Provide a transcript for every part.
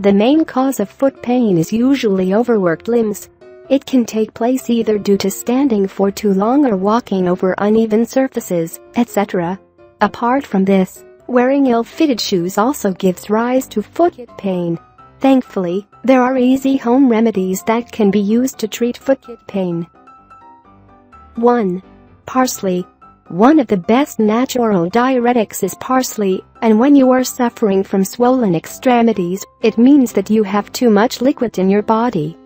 The main cause of foot pain is usually overworked limbs. It can take place either due to standing for too long or walking over uneven surfaces, etc. Apart from this, wearing ill-fitted shoes also gives rise to foot pain. Thankfully, there are easy home remedies that can be used to treat foot pain. 1. Parsley. One of the best natural diuretics is parsley, and when you are suffering from swollen extremities, it means that you have too much liquid in your body.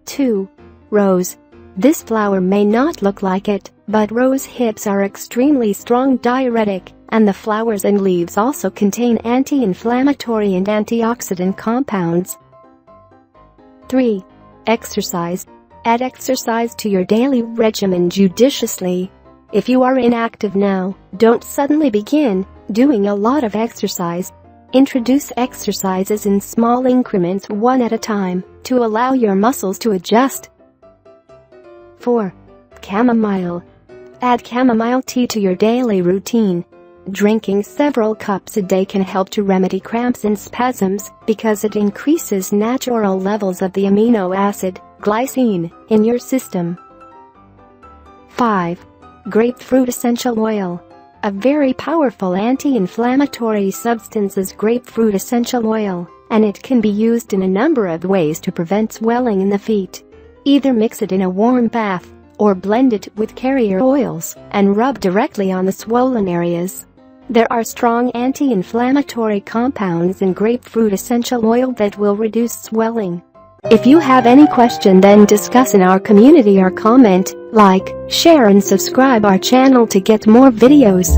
2. Rose. This flower may not look like it, but rose hips are extremely strong diuretic, and the flowers and leaves also contain anti-inflammatory and antioxidant compounds. 3. Exercise. Add exercise to your daily regimen judiciously. If you are inactive now, don't suddenly begin doing a lot of exercise. Introduce exercises in small increments one at a time to allow your muscles to adjust. 4. Chamomile. Add chamomile tea to your daily routine. Drinking several cups a day can help to remedy cramps and spasms because it increases natural levels of the amino acid, glycine, in your system. 5. Grapefruit essential oil. A very powerful anti-inflammatory substance is grapefruit essential oil, and it can be used in a number of ways to prevent swelling in the feet. Either mix it in a warm bath, or blend it with carrier oils and rub directly on the swollen areas. There are strong anti-inflammatory compounds in grapefruit essential oil that will reduce swelling. If you have any question, then discuss in our community or comment, like, share and subscribe our channel to get more videos.